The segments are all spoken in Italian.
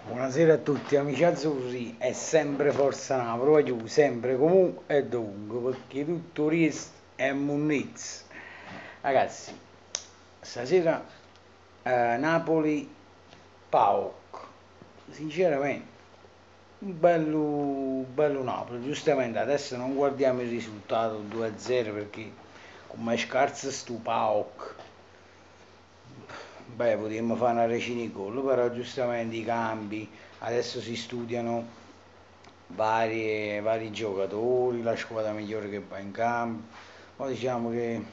Buonasera a tutti amici azzurri, è sempre Forza Napoli, voglio sempre, comunque e dovunque, perché tutto il resto è munnezza. Ragazzi, stasera Napoli PAOK, sinceramente, un bello Napoli, giustamente adesso non guardiamo il risultato 2-0 perché come è scarso sto PAOK. Beh, potremmo fare una decina di gol, però giustamente i cambi, adesso si studiano vari giocatori, la squadra migliore che va in campo, ma diciamo che,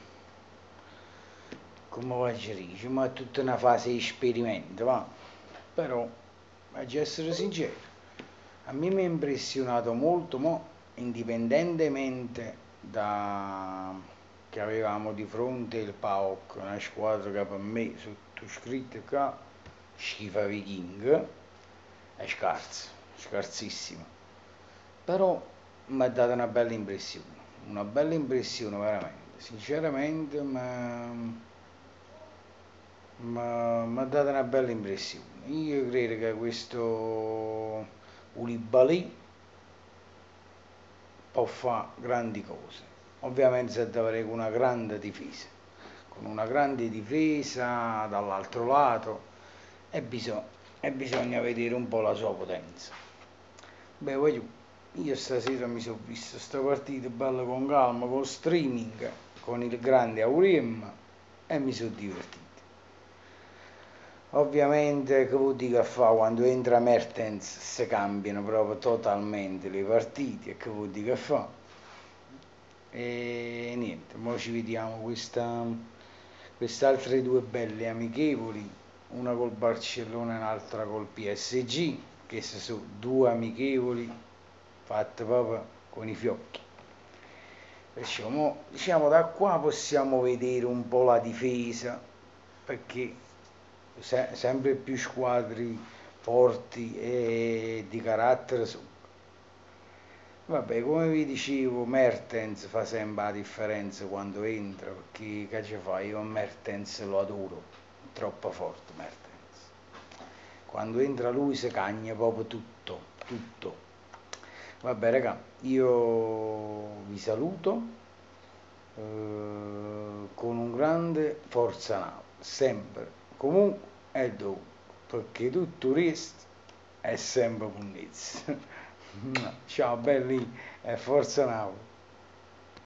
come voglio dire, ma è tutta una fase di esperimento, va? Però, a essere sincero, a me mi ha impressionato molto, mo, indipendentemente da che avevamo di fronte il PAOK, una squadra che per me, sottoscritto qua, schifa Viking, è scarsa, scarsissima. Però mi ha dato una bella impressione veramente, sinceramente mi ha dato una bella impressione. Io credo che questo Koulibaly può fare grandi cose. Ovviamente si deve avere una grande difesa, con una grande difesa dall'altro lato e, e bisogna vedere un po' la sua potenza. Beh, voglio, io stasera mi sono visto sta partita bella con calma, con streaming, con il grande Auriem e mi sono divertito. Ovviamente, che vuol dire che fa quando entra Mertens si cambiano proprio totalmente le partite, e che vuol dire che fa? E niente, ora ci vediamo queste altre due belle amichevoli, una col Barcellona e un'altra col PSG, che sono due amichevoli fatte proprio con i fiocchi. Perciò, diciamo, da qua possiamo vedere un po' la difesa, perché sempre più squadre forti e di carattere su. Vabbè, come vi dicevo, Mertens fa sempre la differenza quando entra, perché che ci fa? Io Mertens lo adoro, troppo forte Mertens. Quando entra lui si cagna proprio tutto, tutto. Vabbè, raga, io vi saluto con un grande Forza Napoli, sempre, comunque e dovunque, perché tutto il resto è sempre punnizia. Ciao belli e Forza Napoli.